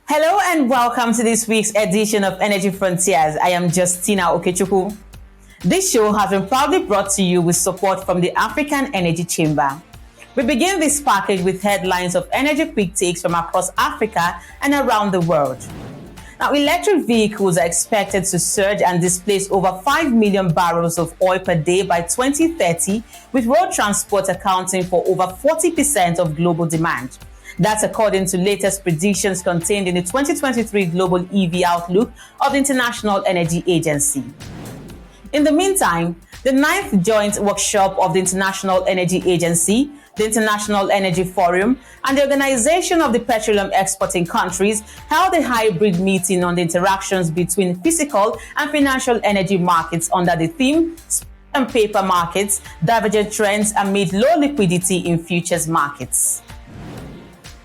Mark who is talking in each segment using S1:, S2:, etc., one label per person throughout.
S1: Hello and welcome to this week's edition of Energy Frontiers. I am Justina Okechukwu. This show has been proudly brought to you with support from the African Energy Chamber. We begin this package with headlines of energy quick takes from across Africa and around the world. Now, electric vehicles are expected to surge and displace over 5 million barrels of oil per day by 2030, with road transport accounting for over 40% of global demand. That's according to latest predictions contained in the 2023 Global EV Outlook of the International Energy Agency. In the meantime, the 9th Joint Workshop of the International Energy Agency, the International Energy Forum, and the Organization of the Petroleum Exporting Countries held a hybrid meeting on the interactions between physical and financial energy markets under the theme Spot and Paper Markets, Divergent Trends Amid Low Liquidity in Futures Markets.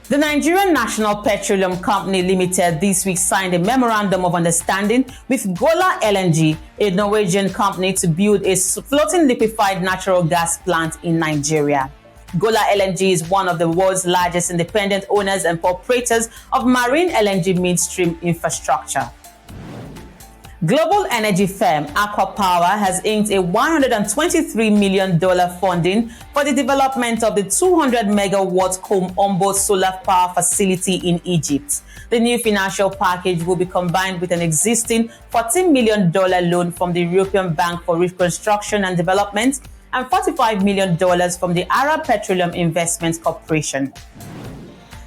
S1: The Nigerian National Petroleum Company Limited this week signed a memorandum of understanding with Golar LNG, a Norwegian company, to build a floating liquefied natural gas plant in Nigeria. Golar LNG is one of the world's largest independent owners and operators of marine LNG midstream infrastructure. Global energy firm Aqua Power has inked a $123 million funding for the development of the 200 megawatt Kom-Ombo solar power facility in Egypt. The new financial package will be combined with an existing $14 million loan from the European Bank for Reconstruction and Development and $45 million from the Arab Petroleum Investment Corporation.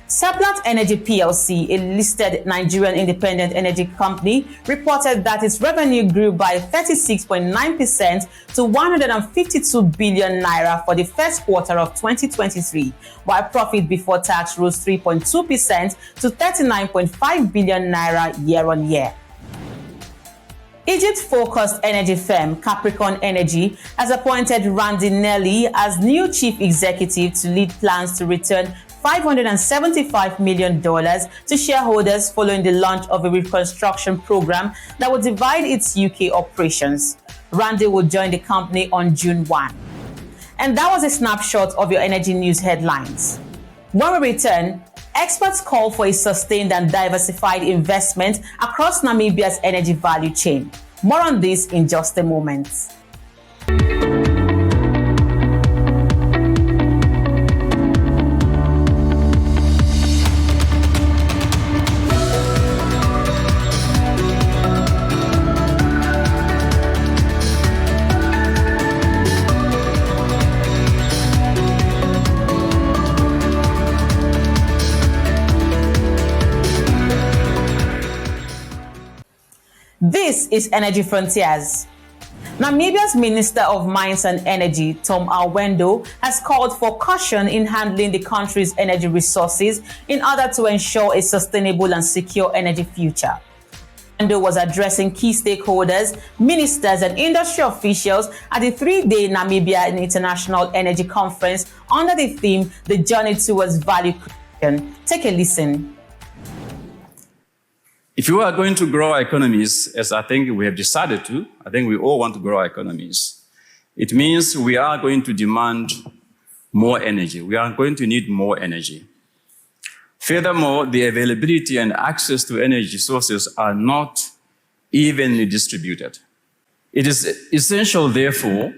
S1: Seplat Energy PLC, a listed Nigerian independent energy company, reported that its revenue grew by 36.9% to 152 billion naira for the first quarter of 2023, while profit before tax rose 3.2% to 39.5 billion naira year-on-year. Egypt-focused energy firm Capricorn Energy has appointed Randy Nelly as new chief executive to lead plans to return $575 million to shareholders following the launch of a reconstruction program that will divide its UK operations. Randy will join the company on June 1. And that was a snapshot of your energy news headlines. When we return, experts call for a sustained and diversified investment across Namibia's energy value chain. More on this in just a moment. This is Energy Frontiers. Namibia's Minister of Mines and Energy, Tom Alwendo, has called for caution in handling the country's energy resources in order to ensure a sustainable and secure energy future. Alwendo was addressing key stakeholders, ministers, and industry officials at the 3-day Namibia International Energy Conference under the theme, The Journey Towards Value Creation. Take a listen.
S2: If you are going to grow our economies, as I think we have decided to, I think we all want to grow our economies, it means we are going to demand more energy. We are going to need more energy. Furthermore, the availability and access to energy sources are not evenly distributed. It is essential, therefore,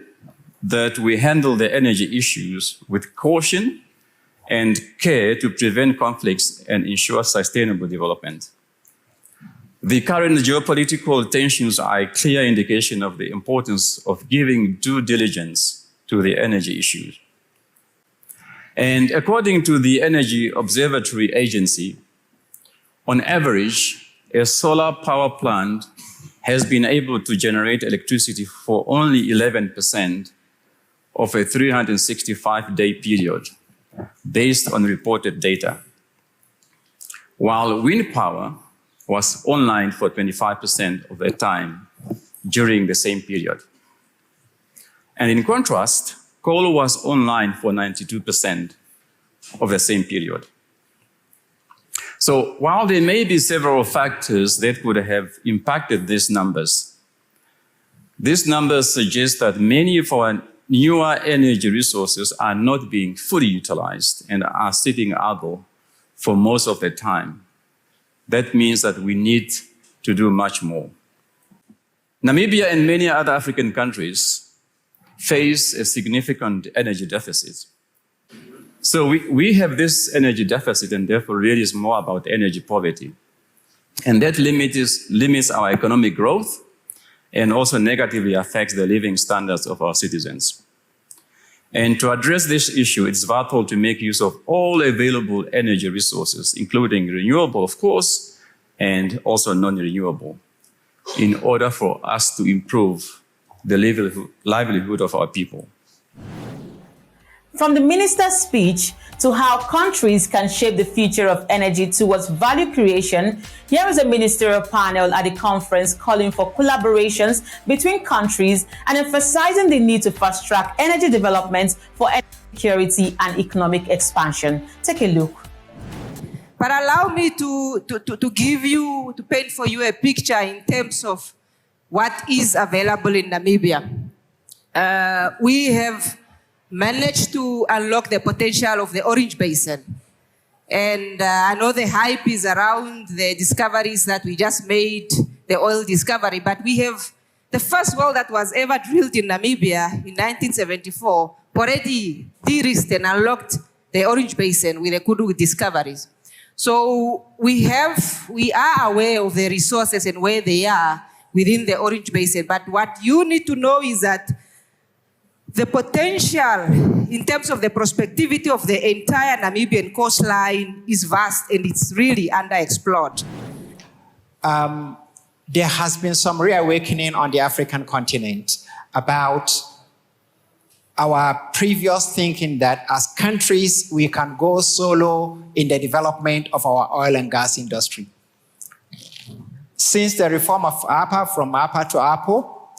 S2: that we handle the energy issues with caution and care to prevent conflicts and ensure sustainable development. The current geopolitical tensions are a clear indication of the importance of giving due diligence to the energy issues. And according to the Energy Observatory Agency, on average, a solar power plant has been able to generate electricity for only 11% of a 365-day period, based on reported data, while wind power was online for 25% of the time during the same period. And in contrast, coal was online for 92% of the same period. So while there may be several factors that would have impacted these numbers suggest that many of our newer energy resources are not being fully utilized and are sitting idle for most of the time. that means that we need to do much more. Namibia and many other African countries face a significant energy deficit. So we have this energy deficit, and therefore really is more about energy poverty. And that limits our economic growth and also negatively affects the living standards of our citizens. And to address this issue, it's vital to make use of all available energy resources, including renewable, of course, and also non-renewable, in order for us to improve the livelihood of our people.
S1: From the minister's speech to how countries can shape the future of energy towards value creation, here is a ministerial panel at the conference calling for collaborations between countries and emphasizing the need to fast-track energy development for energy security and economic expansion. Take a look.
S3: But allow me to paint for you a picture in terms of what is available in Namibia. We have managed to unlock the potential of the Orange Basin. And I know the hype is around the discoveries that we just made, the oil discovery, but we have the first well that was ever drilled in Namibia in 1974 already de-risked and unlocked the Orange Basin with the Kudu discoveries. So we are aware of the resources and where they are within the Orange Basin. But what you need to know is that the potential in terms of the prospectivity of the entire Namibian coastline is vast and it's really underexplored.
S4: There has been some reawakening on the African continent about our previous thinking that as countries, we can go solo in the development of our oil and gas industry. Since the reform of APA, from APA to APO,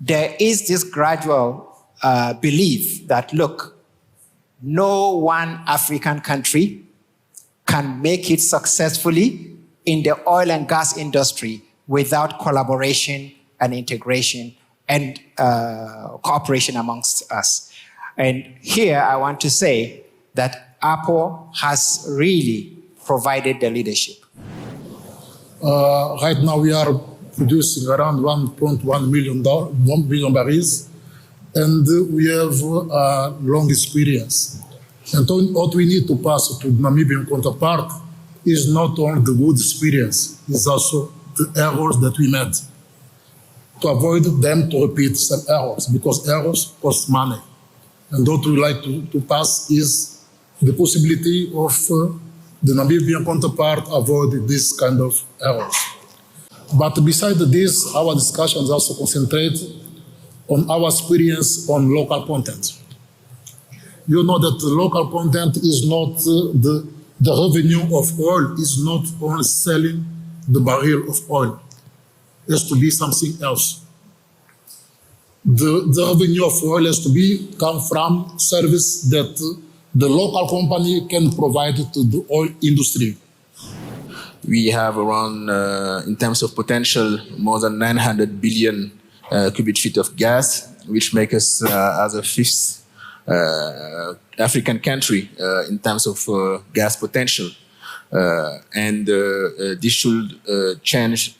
S4: there is this gradual belief that, look, no one African country can make it successfully in the oil and gas industry without collaboration and integration and cooperation amongst us. And here I want to say that APO has really provided the leadership.
S5: Right now we are producing around 1.1 million barrels, and we have a long experience. And what we need to pass to the Namibian counterpart is not only the good experience, it's also the errors that we made, to avoid them to repeat some errors, because errors cost money. And what we like to pass is the possibility of the Namibian counterpart avoid this kind of errors. But besides this, our discussions also concentrate on our experience on local content. You know that the local content is not the revenue of oil is not only selling the barrel of oil. It has to be something else. The revenue of oil has to come from service that the local company can provide to the oil industry.
S6: We have around, in terms of potential, more than 900 billion cubic feet of gas, which makes us as a fifth African country in terms of gas potential. And this should change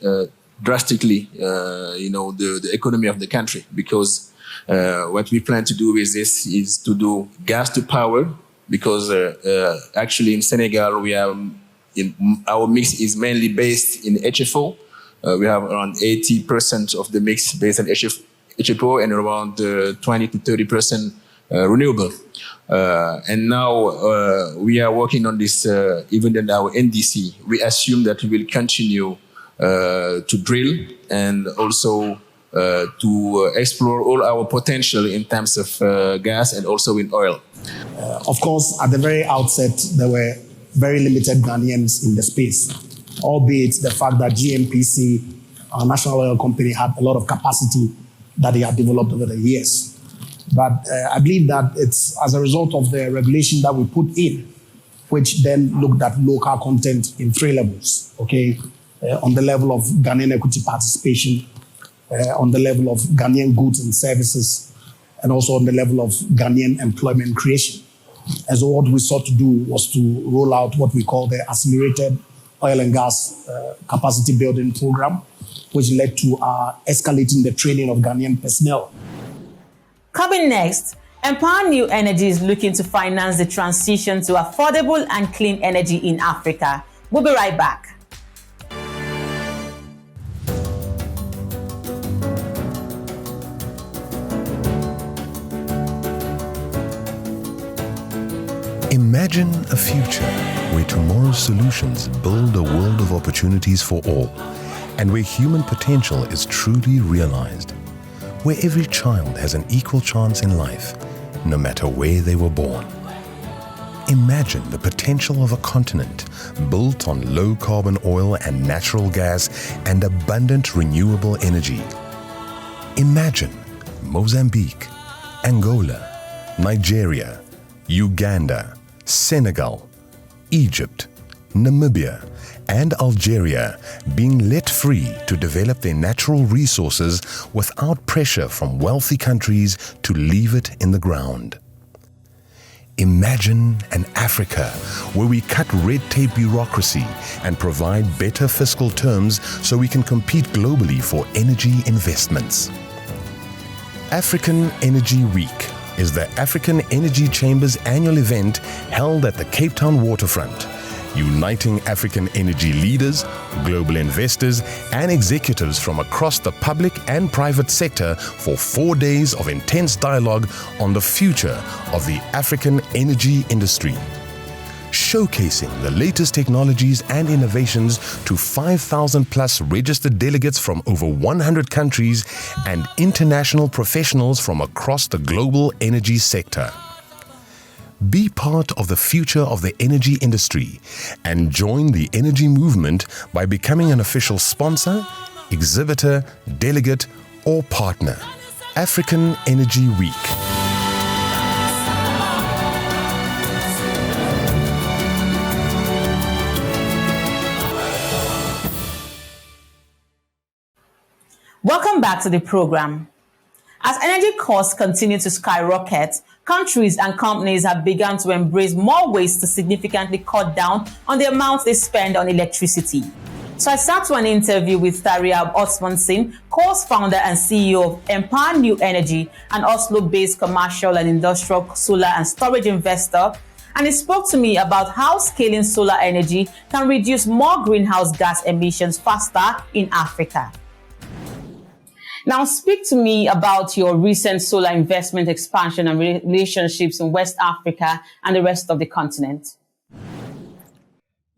S6: drastically, the economy of the country, because what we plan to do with this is to do gas to power, because actually in Senegal our mix is mainly based in HFO. We have around 80% of the mix based on HFO and around 20 to 30% renewable. And now we are working on this, even in our NDC. We assume that we will continue to drill and also to explore all our potential in terms of gas and also in oil.
S7: Of course, at the very outset, there were very limited Ghanaians in the space, albeit the fact that GNPC, our national oil company, had a lot of capacity that they had developed over the years. But I believe that it's as a result of the regulation that we put in, which then looked at local content in three levels, okay? On the level of Ghanaian equity participation, on the level of Ghanaian goods and services, and also on the level of Ghanaian employment creation. And so what we sought to do was to roll out what we call the accelerated oil and gas capacity building program, which led to escalating the training of Ghanaian personnel.
S1: Coming next, Empower New Energy is looking to finance the transition to affordable and clean energy in Africa. We'll be right back.
S8: Imagine a future where tomorrow's solutions build a world of opportunities for all, and where human potential is truly realized, where every child has an equal chance in life, no matter where they were born. Imagine the potential of a continent built on low-carbon oil and natural gas and abundant renewable energy. Imagine Mozambique, Angola, Nigeria, Uganda, Senegal, Egypt, Namibia, and Algeria being let free to develop their natural resources without pressure from wealthy countries to leave it in the ground. Imagine an Africa where we cut red tape bureaucracy and provide better fiscal terms so we can compete globally for energy investments. African Energy Week is the African Energy Chamber's annual event held at the Cape Town waterfront, uniting African energy leaders, global investors, and executives from across the public and private sector for 4 days of intense dialogue on the future of the African energy industry, showcasing the latest technologies and innovations to 5,000 plus registered delegates from over 100 countries and international professionals from across the global energy sector. Be part of the future of the energy industry and join the energy movement by becoming an official sponsor, exhibitor, delegate, or partner. African Energy Week.
S1: Welcome back to the program. As energy costs continue to skyrocket, countries and companies have begun to embrace more ways to significantly cut down on the amount they spend on electricity. So I sat to an interview with Terje Osmundsen, co-founder and CEO of Empower New Energy, an Oslo-based commercial and industrial solar and storage investor, and he spoke to me about how scaling solar energy can reduce more greenhouse gas emissions faster in Africa. Now, speak to me about your recent solar investment expansion and relationships in West Africa and the rest of the continent.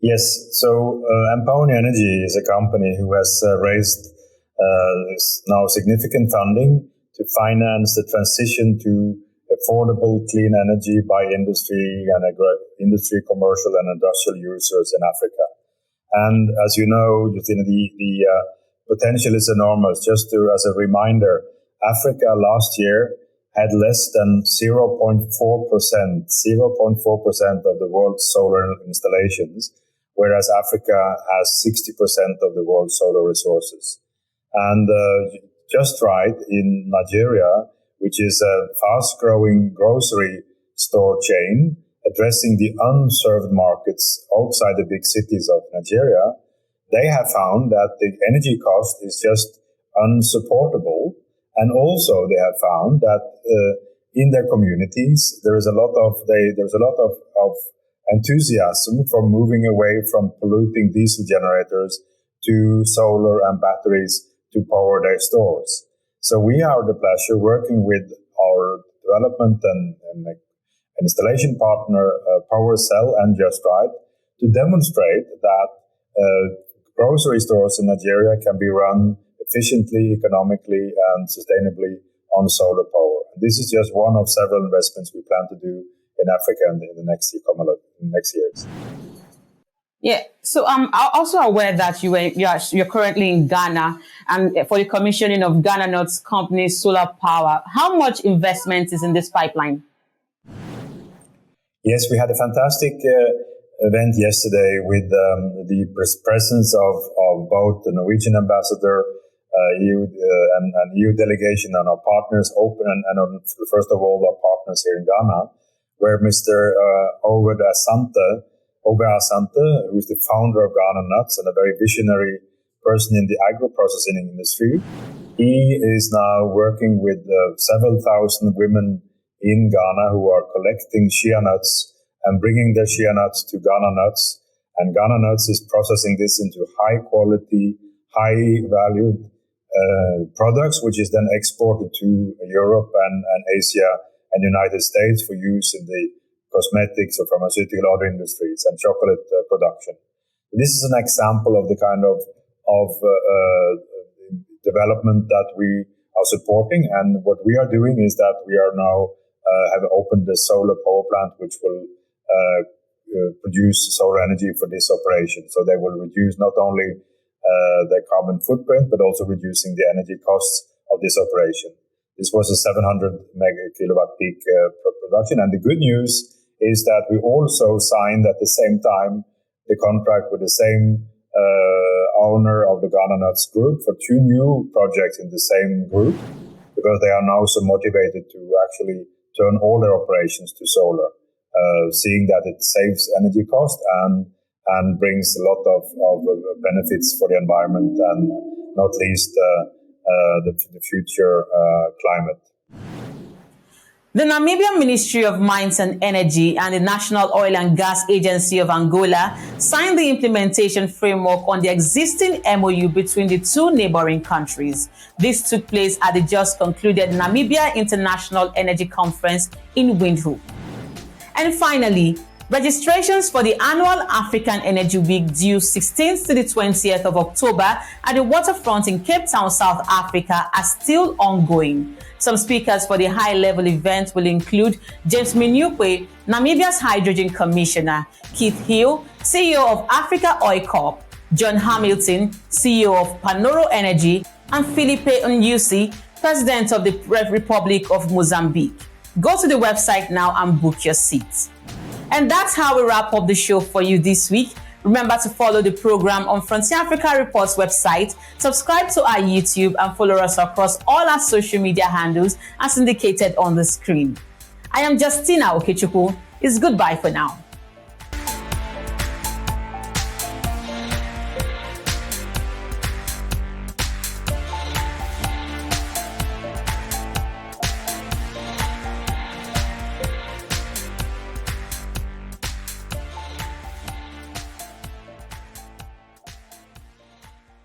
S9: Yes, so Empower Energy is a company who has raised now significant funding to finance the transition to affordable clean energy by industry and industry, commercial and industrial users in Africa. And as you know, the potential is enormous. Just as a reminder, Africa last year had less than 0.4% of the world's solar installations, whereas Africa has 60% of the world's solar resources. And Just Right in Nigeria, which is a fast-growing grocery store chain addressing the unserved markets outside the big cities of Nigeria, they have found that the energy cost is just unsupportable. And also they have found that in their communities, there's a lot of enthusiasm for moving away from polluting diesel generators to solar and batteries to power their stores. So we have the pleasure working with our development and installation partner, PowerCell and Just Right, to demonstrate that grocery stores in Nigeria can be run efficiently, economically, and sustainably on solar power. This is just one of several investments we plan to do in Africa in the next years.
S1: Yeah, so I'm also aware that you're currently in Ghana and for the commissioning of Ghana Nuts Company's solar power. How much investment is in this pipeline?
S9: Yes, we had a fantastic event yesterday with the presence of both the Norwegian ambassador, EU and EU delegation and our partners, first of all our partners here in Ghana, where Mr. Oved Asante Obe Asante, who is the founder of Ghana Nuts and a very visionary person in the agro-processing industry. He is now working with several thousand women in Ghana who are collecting shea nuts and bringing their shea nuts to Ghana Nuts. And Ghana Nuts is processing this into high-quality, high-valued products, which is then exported to Europe and Asia and United States for use in the cosmetics or pharmaceutical other industries and chocolate production. This is an example of the kind of development that we are supporting. And what we are doing is that we are now have opened the solar power plant, which will produce solar energy for this operation. So they will reduce not only their carbon footprint, but also reducing the energy costs of this operation. This was a 700 mega kilowatt peak production. And the good news is that we also signed at the same time the contract with the same owner of the Ghana Nuts Group for 2 new projects in the same group, because they are now so motivated to actually turn all their operations to solar, seeing that it saves energy cost and brings a lot of benefits for the environment and not least the future climate.
S1: The Namibian Ministry of Mines and Energy and the National Oil and Gas Agency of Angola signed the implementation framework on the existing MOU between the 2 neighboring countries. This took place at the just concluded Namibia International Energy Conference in Windhoek. And finally, registrations for the annual African Energy Week due 16th to the 20th of October at the waterfront in Cape Town, South Africa are still ongoing. Some speakers for the high-level event will include James Minukwe, Namibia's Hydrogen Commissioner, Keith Hill, CEO of Africa Oil Corp, John Hamilton, CEO of Panoro Energy, and Felipe Nyusi, President of the Republic of Mozambique. Go to the website now and book your seats. And that's how we wrap up the show for you this week. Remember to follow the program on Frontier Africa Reports website, subscribe to our YouTube, and follow us across all our social media handles as indicated on the screen. I am Justina Okechukwu. It's goodbye for now.